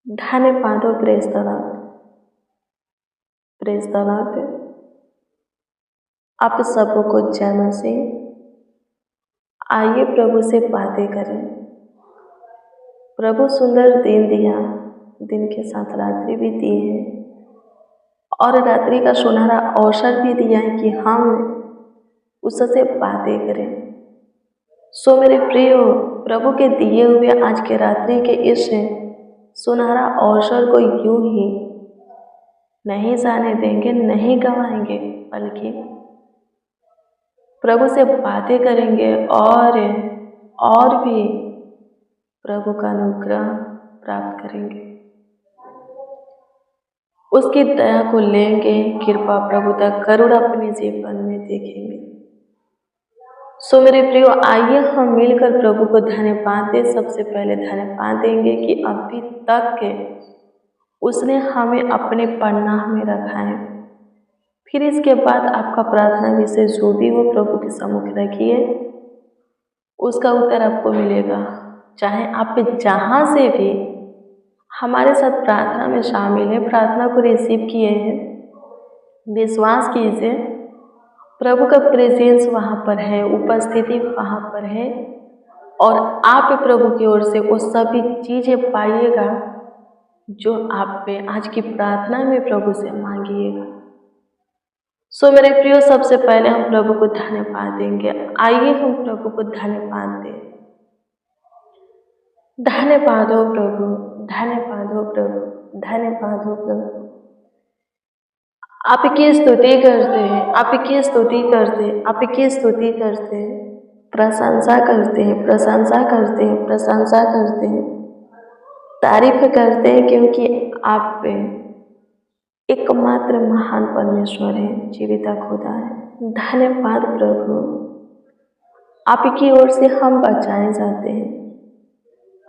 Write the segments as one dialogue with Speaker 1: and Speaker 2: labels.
Speaker 1: धन्यवाद हो praise the Lord, praise the Lord. आप सबको जय मसीह। आइए प्रभु से बातें करें। प्रभु सुंदर दिन दिया, दिन के साथ रात्रि भी दी है और रात्रि का सुनहरा अवसर भी दिया है कि हम उससे बातें करें। सो मेरे प्रियो, प्रभु के दिए हुए आज के रात्रि के इस सुनहरा अवसर को यूं ही नहीं जाने देंगे, नहीं गंवाएंगे, बल्कि प्रभु से बातें करेंगे और भी प्रभु का अनुग्रह प्राप्त करेंगे, उसकी दया को लेंगे, कृपा प्रभुता करुणा अपने जीवन में देखेंगे। सो मेरे प्रियो, आइए हम मिलकर प्रभु को धन्यवाद दें। सबसे पहले धन्यवाद देंगे कि अभी तक के उसने हमें अपने पन्ना में रखा है। फिर इसके बाद आपका प्रार्थना विषय जो भी हो प्रभु के सम्मुख रखिए, उसका उत्तर आपको मिलेगा। चाहे आप जहाँ से भी हमारे साथ प्रार्थना में शामिल है, प्रार्थना को रिसीव किए हैं, विश्वास कीजिए प्रभु का प्रेजेंस वहाँ पर है, उपस्थिति वहाँ पर है और आप प्रभु की ओर से वो सभी चीज़ें पाइएगा जो आप पे आज की प्रार्थना में प्रभु से मांगिएगा। सो मेरे प्रियो, सबसे पहले हम प्रभु को धन्यवाद देंगे। आइए हम प्रभु को धन्यवाद दें। धन्यवाद हो प्रभु, धन्यवाद हो प्रभु, धन्यवाद हो प्रभु। आपकी स्तुति करते हैं, आपकी स्तुति करते हैं, आपकी स्तुति करते हैं, प्रशंसा करते हैं, प्रशंसा करते हैं, प्रशंसा करते हैं, तारीफ करते हैं, क्योंकि आप पे एकमात्र महान परमेश्वर है, जीविता खुदा है। धन्यवाद प्रभु, आपकी ओर से हम बचाए जाते हैं,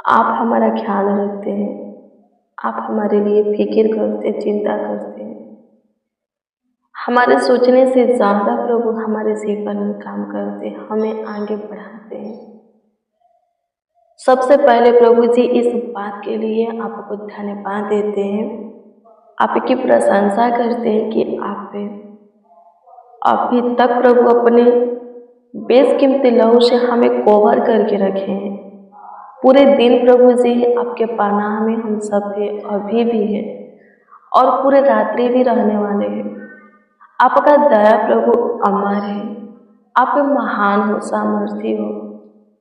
Speaker 1: आप हमारा ख्याल रखते हैं, आप हमारे लिए फिक्र करते, चिंता करते हैं, हमारे सोचने से ज़्यादा प्रभु हमारे जीवन में काम करते, हमें आगे बढ़ाते हैं। सबसे पहले प्रभु जी इस बात के लिए आपको धन्यवाद देते हैं, आपकी प्रशंसा करते हैं कि आप अभी तक प्रभु अपने बेशकीमती लहू से हमें कवर करके रखे हैं। पूरे दिन प्रभु जी आपके पनाह में हम सब थे, अभी भी है और पूरे रात्रि भी रहने वाले हैं। आपका दया प्रभु अमर है, आप महान हो, सामर्थी हो,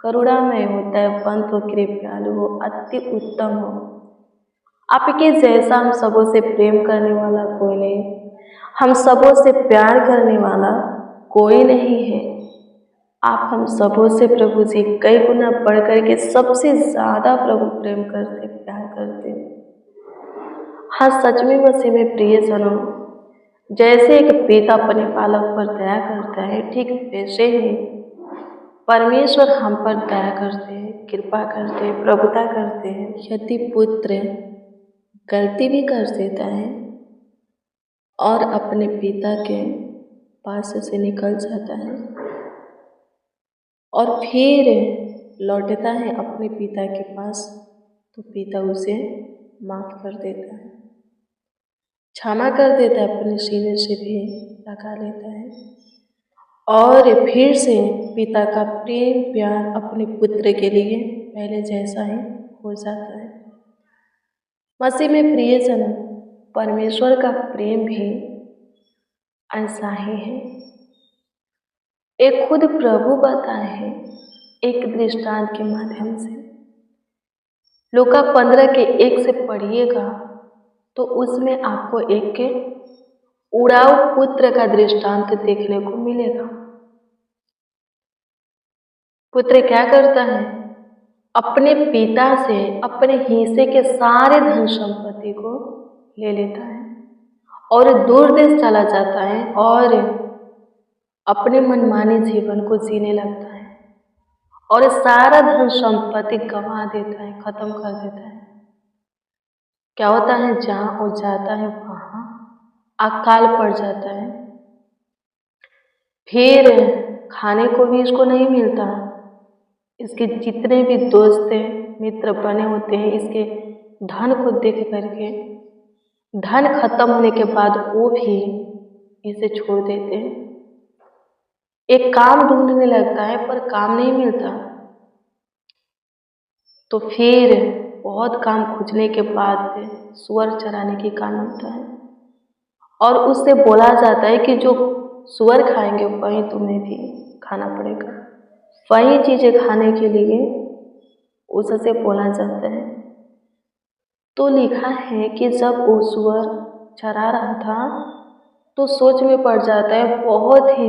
Speaker 1: करुणामय हो, दयावंत हो, कृपालु हो, अति उत्तम हो। आपके जैसा हम सबों से प्रेम करने वाला कोई नहीं, हम सबों से प्यार करने वाला कोई नहीं है। आप हम सबों से प्रभु जी कई गुना बढ़ करके सबसे ज़्यादा प्रभु प्रेम करते, प्यार करते। हाँ, सच में मसीह में प्रियजनों, जैसे एक पिता अपने बालक पर दया करता है, ठीक वैसे ही परमेश्वर हम पर दया करते हैं, कृपा करते हैं, प्रभुता करते हैं। यदि पुत्र गलती भी कर देता है और अपने पिता के पास से निकल जाता है और फिर लौटता है अपने पिता के पास, तो पिता उसे माफ कर देता है, क्षमा कर देता है, अपने सीने से भी लगा लेता है और फिर से पिता का प्रेम प्यार अपने पुत्र के लिए पहले जैसा ही हो जाता है। मसीह में प्रियजन, परमेश्वर का प्रेम भी ऐसा ही है। एक खुद प्रभु बताए हैं एक दृष्टांत के माध्यम से। लूका 15 के 1 से पढ़िएगा तो उसमें आपको एक उड़ाऊ पुत्र का दृष्टांत देखने को मिलेगा। पुत्र क्या करता है? अपने पिता से अपने हिस्से के सारे धन संपत्ति को ले लेता है और दूर देश चला जाता है और अपने मनमानी जीवन को जीने लगता है और सारा धन संपत्ति गंवा देता है, खत्म कर देता है। क्या होता है? जहाँ वो जाता है वहाँ अकाल पड़ जाता है, फिर खाने को भी इसको नहीं मिलता। इसके जितने भी दोस्त मित्र बने होते हैं, इसके धन को देख करके धन खत्म होने के बाद वो भी इसे छोड़ देते हैं। एक काम ढूंढने लगता है पर काम नहीं मिलता, तो फिर बहुत काम खोजने के बाद सुअर चराने की काम मिलता है और उससे बोला जाता है कि जो सुअर खाएंगे वही तुम्हें भी खाना पड़ेगा। वही चीज़ें खाने के लिए उससे बोला जाता है। तो लिखा है कि जब वो सुअर चरा रहा था तो सोच में पड़ जाता है, बहुत ही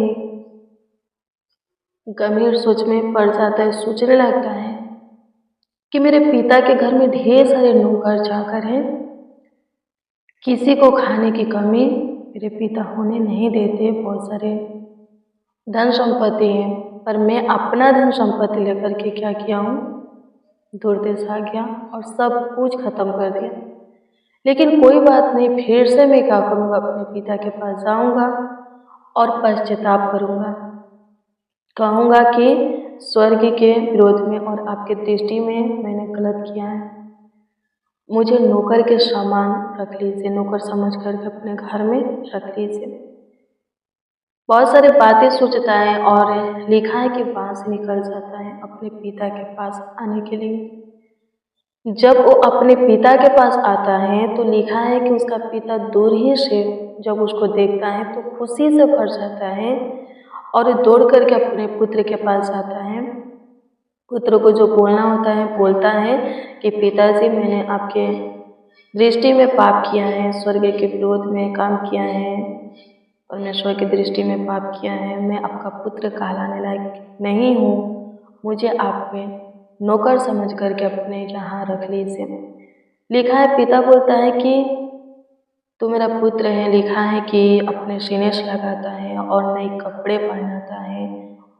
Speaker 1: गंभीर सोच में पड़ जाता है। सोचने लगता है कि मेरे पिता के घर में ढेर सारे नौकर चाकर हैं, किसी को खाने की कमी मेरे पिता होने नहीं देते, बहुत सारे धन संपत्ति है, पर मैं अपना धन संपत्ति लेकर के क्या किया हूँ, दूर देश आ गया और सब कुछ खत्म कर दिया। लेकिन कोई बात नहीं, फिर से मैं क्या करूँगा, अपने पिता के पास जाऊँगा और पश्चाताप करूँगा, कहूँगा कि स्वर्ग के विरोध में और आपके दृष्टि में मैंने गलत किया है, मुझे नौकर के समान रख लीजिए, नौकर समझ करके अपने घर में रख लीजिए। बहुत सारी बातें सोचता है और लिखा है कि वहाँ से निकल जाता है अपने पिता के पास आने के लिए। जब वो अपने पिता के पास आता है तो लिखा है कि उसका पिता दूर ही से जब उसको देखता है तो खुशी से भर जाता है और दौड़ करके अपने पुत्र के पास आता है। पुत्र को जो बोलना होता है बोलता है कि पिताजी, मैंने आपके दृष्टि में पाप किया है, स्वर्ग के विरोध में काम किया है, परमेश्वर की दृष्टि में पाप किया है, मैं आपका पुत्र कहलाने लायक नहीं हूँ, मुझे आप पे नौकर समझ करके अपने यहाँ रख लीजिए। लिखा है पिता बोलता है कि तू मेरा पुत्र है। लिखा है कि अपने सीने से लगाता है और नए कपड़े पहनाता है,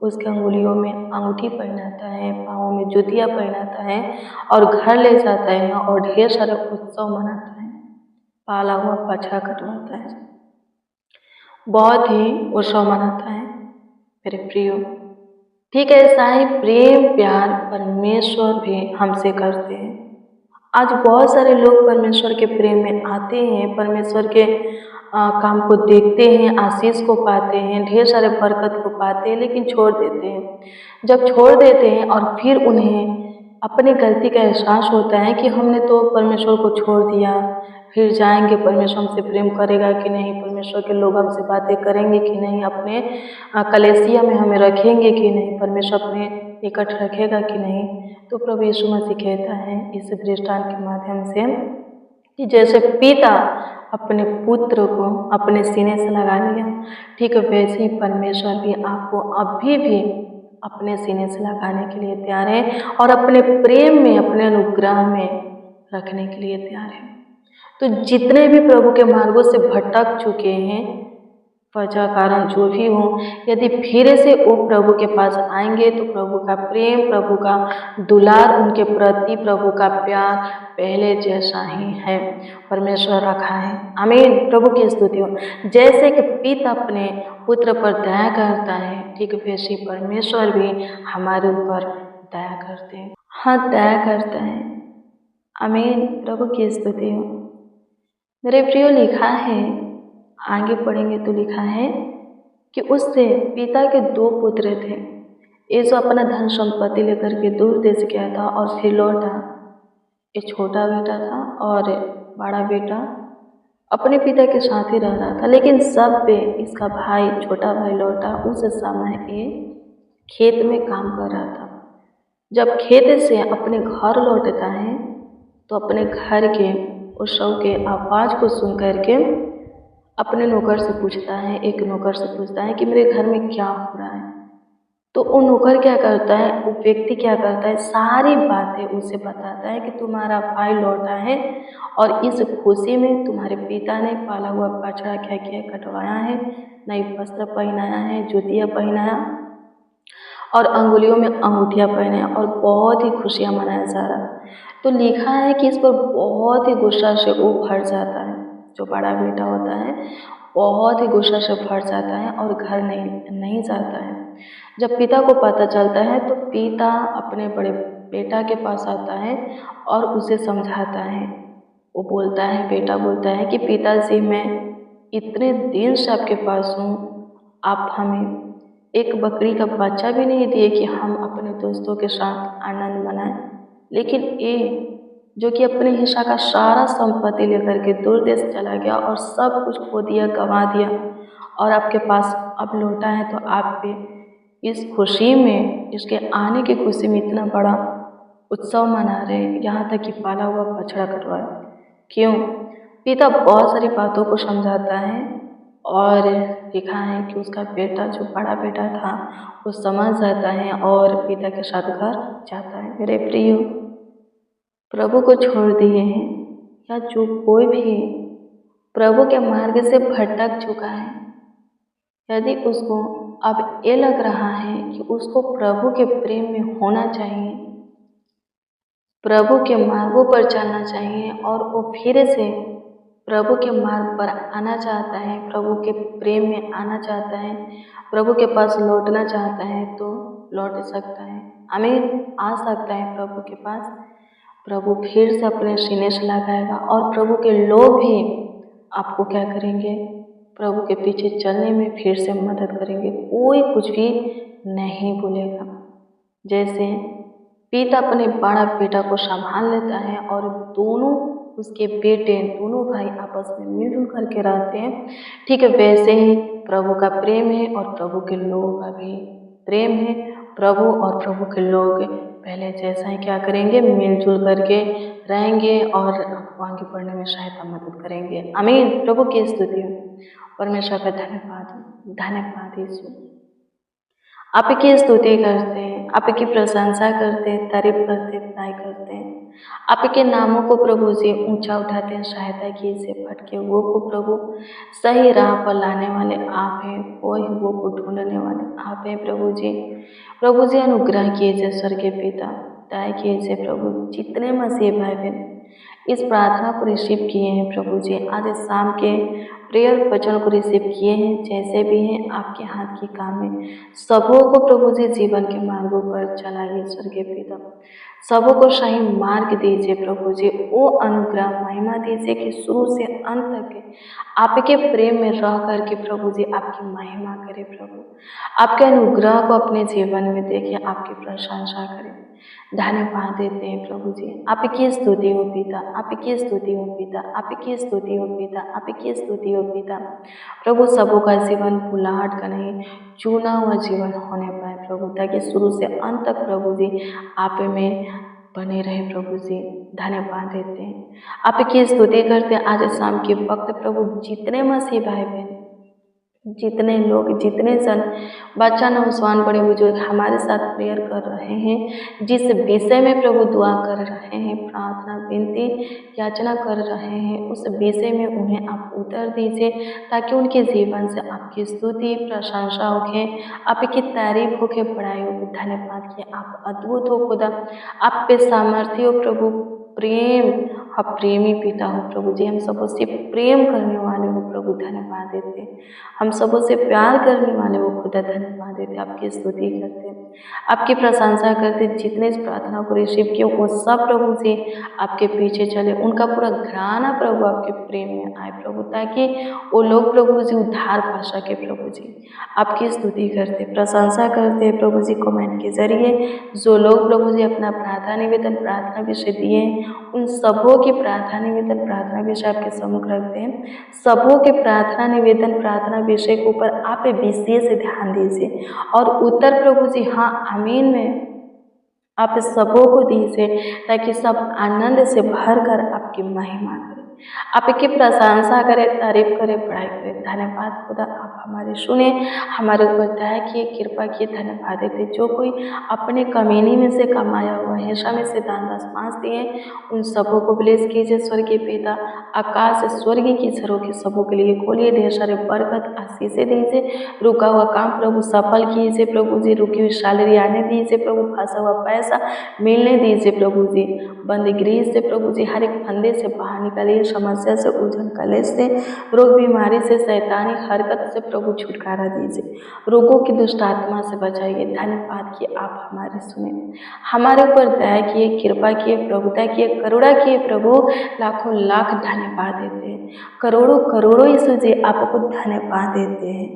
Speaker 1: उसके अंगुलियों में अंगूठी पहनाता है, पाँवों में जूतियाँ पहनाता है और घर ले जाता है और ढेर सारे उत्सव मनाता है, पाला हुआ बछड़ा कटवाता है, बहुत ही उत्सव मनाता है। मेरे प्रियो, ठीक है, ऐसा ही प्रेम प्यार परमेश्वर भी हमसे करते हैं। आज बहुत सारे लोग परमेश्वर के प्रेम में आते हैं, परमेश्वर के काम को देखते हैं, आशीष को पाते हैं, ढेर सारे बरकत को पाते हैं, लेकिन छोड़ देते हैं। जब छोड़ देते हैं और फिर उन्हें अपनी गलती का एहसास होता है कि हमने तो परमेश्वर को छोड़ दिया, फिर जाएंगे परमेश्वर हमसे प्रेम करेगा कि नहीं, परमेश्वर के लोग हमसे बातें करेंगे कि नहीं, अपने कलेसिया में हमें रखेंगे कि नहीं, परमेश्वर अपने निकट रखेगा कि नहीं। तो प्रभु यीशु मसीह कहता है इस दृष्टांत के माध्यम से कि जैसे पिता अपने पुत्र को अपने सीने से लगा लिया, ठीक वैसे ही परमेश्वर भी आपको अभी भी अपने सीने से लगाने के लिए तैयार है और अपने प्रेम में, अपने अनुग्रह में रखने के लिए तैयार है। तो जितने भी प्रभु के मार्गों से भटक चुके हैं, वजह कारण जो भी हो, यदि फिर से वो प्रभु के पास आएंगे तो प्रभु का प्रेम, प्रभु का दुलार उनके प्रति, प्रभु का प्यार पहले जैसा ही है, परमेश्वर रखा है। आमीन। प्रभु की स्तुति हो। जैसे कि पिता अपने पुत्र पर दया करता है, ठीक वैसे परमेश्वर भी हमारे ऊपर दया करते हैं। हाँ, दया करता है। आमीन। प्रभु की स्तुति हो। मेरे प्रियो, लिखा है, आगे पढ़ेंगे तो लिखा है कि उससे पिता के 2 पुत्र थे। यीशु अपना धन संपत्ति लेकर के दूर देश गया था और फिर लौटा। एक छोटा बेटा था और बड़ा बेटा अपने पिता के साथ ही रह रहा था, लेकिन सब पे इसका भाई, छोटा भाई लौटा। उस समय ये खेत में काम कर रहा था। जब खेत से अपने घर लौटता है तो अपने घर के उत्सव के आवाज़ को सुन करके अपने नौकर से पूछता है, एक नौकर से पूछता है कि मेरे घर में क्या हो रहा है। तो वो नौकर क्या करता है, वो व्यक्ति क्या करता है, सारी बातें उसे बताता है कि तुम्हारा भाई लौटा है और इस खुशी में तुम्हारे पिता ने पाला हुआ बछड़ा क्या किया, कटवाया है, नई वस्त्र पहनाया है, जूतियाँ पहनाया और अंगुलियों में अंगूठियाँ पहने और बहुत ही खुशियाँ मनाया जा रहा। तो लिखा है कि इस पर बहुत ही गुस्सा से वो भर जाता है, जो बड़ा बेटा होता है बहुत ही गुस्सा से भर जाता है और घर नहीं जाता है। जब पिता को पता चलता है तो पिता अपने बड़े बेटा के पास आता है और उसे समझाता है। वो बोलता है, बेटा बोलता है कि पिताजी मैं इतने दिन से आपके पास हूँ, आप हमें एक बकरी का बच्चा भी नहीं दिए कि हम अपने दोस्तों के साथ आनंद मनाएं, लेकिन ये जो कि अपने हिस्सा का सारा संपत्ति लेकर के दूर देश चला गया और सब कुछ खो दिया, गंवा दिया, और आपके पास अब लौटा है, तो आप भी इस खुशी में, इसके आने की खुशी में इतना बड़ा उत्सव मना रहे हैं, यहाँ तक कि पाला हुआ बछड़ा कटवाए। क्यों? पिता बहुत सारी बातों को समझाता है और लिखा है कि उसका बेटा, जो बड़ा बेटा था, वो समझ जाता है और पिता के साथ घर जाता है। मेरे प्रिय, प्रभु को छोड़ दिए हैं या जो कोई भी प्रभु के मार्ग से भटक चुका है, यदि उसको अब ये लग रहा है कि उसको प्रभु के प्रेम में होना चाहिए, प्रभु के मार्गों पर चलना चाहिए और वो फिर से प्रभु के मार्ग पर आना चाहता है, प्रभु के प्रेम में आना चाहता है, प्रभु के पास लौटना चाहता है, तो लौट सकता है। आमीन। आ सकता है प्रभु के पास। प्रभु फिर से अपने सीने से लगाएगा और प्रभु के लोग भी आपको क्या करेंगे? प्रभु के पीछे चलने में फिर से मदद करेंगे। कोई कुछ भी नहीं भूलेगा। जैसे पिता अपने बड़ा बेटा को संभाल लेता है और दोनों उसके बेटे, दोनों भाई आपस में मिलजुल करके रहते हैं, ठीक है वैसे ही प्रभु का प्रेम है और प्रभु के लोगों का भी प्रेम है। प्रभु और प्रभु के लोग पहले जैसा ही क्या करेंगे? मिलजुल करके रहेंगे और आपको आगे बढ़ने में सहायता मदद करेंगे। आमीन। प्रभु की स्तुति हो। परमेश्वर का धन्यवाद, धन्यवाद यीशु। आपकी स्तुति करते हैं, आपकी प्रशंसा करते हैं, तारीफ करते हैं, बड़ाई करते हैं। आपके नामों को प्रभु जी ऊंचा उठाते हैं। सहायता कीजिए भटके हुओं को प्रभु, सही राह पर लाने वाले आप हैं, खोए हुओं को ढूंढने वाले आप हैं प्रभु जी। प्रभु जी अनुग्रह कीजिए स्वर्गीय पिता, दया कीजिए प्रभु। जितने मसीह भाई बहन इस प्रार्थना को रिसीव किए हैं प्रभु जी, आज शाम के प्रेयर वचन को रिसीव किए हैं, जैसे भी हैं आपके हाथ की काम है, सबों को प्रभु जी जीवन के मार्गों पर चलाइए स्वर्गीय पिता। सबों को सही मार्ग दीजिए प्रभु जी। वो अनुग्रह महिमा दीजिए कि शुरू से अंत तक आपके प्रेम में रह करके प्रभु जी आपकी महिमा करें प्रभु। आपके अनुग्रह को अपने जीवन में देखिए, आपकी प्रशंसा करें। धन्यवाद देते हैं प्रभु जी। आपकी स्तुति हो पिता, आपकी स्तुति हो पिता, आपकी स्तुति हो पिता, आपकी स्तुति हो पिता। प्रभु सबों का जीवन फुलाहट का नहीं, चुना हुआ जीवन होने पाए प्रभु, ताकि शुरू से अंत तक प्रभु जी आप में बने रहे प्रभु जी। धन्यवाद देते हैं, आपकी स्तुति करते हैं। आज शाम के वक्त प्रभु जितने मसीह भाई बहन, जितने लोग, जितने जन, बच्चा नौजवान बड़े बुजुर्ग हमारे साथ प्रेयर कर रहे हैं, जिस विषय में प्रभु दुआ कर रहे हैं, प्रार्थना विनती याचना कर रहे हैं, उस विषय में उन्हें आप उत्तर दीजिए, ताकि उनके जीवन से आपकी स्तुति प्रशंसा होके, आपकी तारीफ होके, बड़ाई होके। धन्यवाद कि आप अद्भुत हो खुदा, आप पे सामर्थ्य हो प्रभु, प्रेम, आप प्रेमी पिता हो प्रभु जी। हम सबों से प्रेम करने वाले हो प्रभु, धन्यवाद देते। हम सबों से प्यार करने वाले हो खुदा, धन्यवाद देते। आपकी स्तुति करते, आपकी प्रशंसा करते। जितने इस प्रार्थना को रिसीव किए वो सब प्रभु जी आपके पीछे चले, उनका पूरा घराना प्रभु आपके प्रेम में आए प्रभु, ताकि वो लोग प्रभु जी उद्धार पा सके प्रभु जी। आपकी स्तुति करते, प्रशंसा करते प्रभु जी। कमेंट के जरिए जो लोग प्रभु जी अपना प्रार्थना निवेदन, प्रार्थना विषय दिए, उन सबों की प्रार्थना निवेदन, प्रार्थना विषय आपके सम्मुख रखते हैं। सबों के प्रार्थना निवेदन, प्रार्थना विषय के ऊपर आप विशेष ध्यान दीजिए और उत्तर प्रभु जी हाँ आमीन में आप सबों को दीजिए, ताकि सब आनंद से भर कर आपकी महिमा करें, आपकी प्रशंसा करें, तारीफ करें, बड़ाई करें। धन्यवाद खुदा, आप हमारे सुने, हमारे ऊपर दया किए, कृपा किए। धन्यवाद देते। जो कोई अपने कमीनी में से कमाया हुआ हिस्सा में से दान दशमांश दिए, उन सबों को ब्लेस कीजिए स्वर्गीय पिता। आकाश स्वर्गीय की झरोखे सबों के लिए खोलिए, ढेर सारे बरकत आशीषें दीजिए। रुका हुआ काम प्रभु सफल कीजिए प्रभु जी, रुकी हुई सैलरी आने दीजिए प्रभु, फंसा हुआ पैसा मिलने दीजिए प्रभु जी। बंद गृह से प्रभु जी हर एक फंदे से बाहर निकालिए समस्या से, उलझन कलेश से, रोग बीमारी से, शैतानी हरकत से प्रभु छुटकारा दीजिए। रोगों की दुष्ट आत्मा से बचाइए। धन्यवाद कि आप हमारी सुने, हमारे ऊपर दया किए, कृपा किए, प्रभुता किए, करुणा किए। प्रभु लाखों लाख धन्यवाद देते हैं, करोड़ों करोड़ों यीशु जी आपको धन्यवाद देते हैं,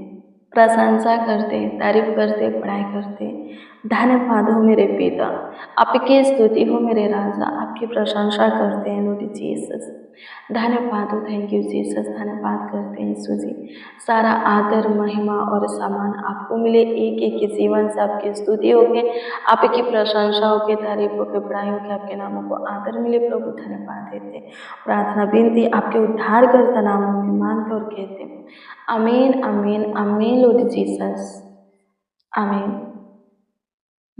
Speaker 1: प्रशंसा करते हैं, तारीफ करते हैं, बड़ाई करते हैं। धन्यवाद हो मेरे पिता, आपकी स्तुति हो मेरे राजा, आपकी प्रशंसा करते हैं लॉर्ड जीसस। धन्यवाद हो, थैंक यू जीसस। धन्यवाद करते हैं यीशु जी। सारा आदर महिमा और सम्मान आपको मिले, एक एक के जीवन से आपकी स्तुति होके, आपकी प्रशंसा होके, तारीफ होके, बड़ाई होके, आपके नामों को आदर मिले। प्रभु धन्यवाद देते हैं, प्रार्थना विनती आपके उद्धारकर्ता नामों में मांगते और कहते हैं आमीन आमीन आमीन लॉर्ड जीसस, आमीन।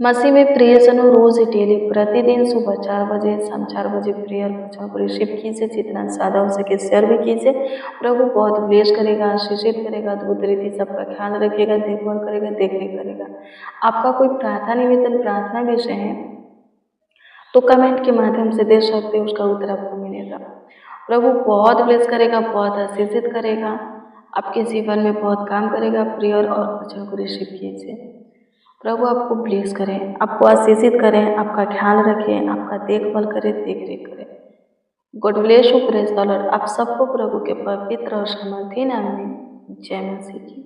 Speaker 1: मसीह में प्रियजनों, रोज डेली प्रतिदिन सुबह 4 बजे, शाम 4 बजे प्रेयर वचन को रिसीव कीजिए, जितना ज़्यादा हो सके शेयर भी कीजिए। प्रभु बहुत ब्लेस करेगा, आशीषित करेगा, अद्भुत रीति सबका ख्याल रखेगा, देखभाल करेगा, देखरेख करेगा। आपका कोई प्रार्थना निवेदन, प्रार्थना विषय है तो कमेंट के माध्यम से दे सकते हो, उसका उत्तर आपको मिलेगा। प्रभु बहुत ब्लेस करेगा, बहुत आशीषित करेगा, आपके जीवन में बहुत काम करेगा। प्रेयर और वचन को रिसीव कीजिए। प्रभु आपको ब्लेस करें, आपको आशीषित करें, आपका ख्याल रखें, आपका देखभाल करें, देख रेख करें। God bless you, praise the Lord. आप सबको प्रभु के पवित्र और सामर्थी नाम में जय मसीह की।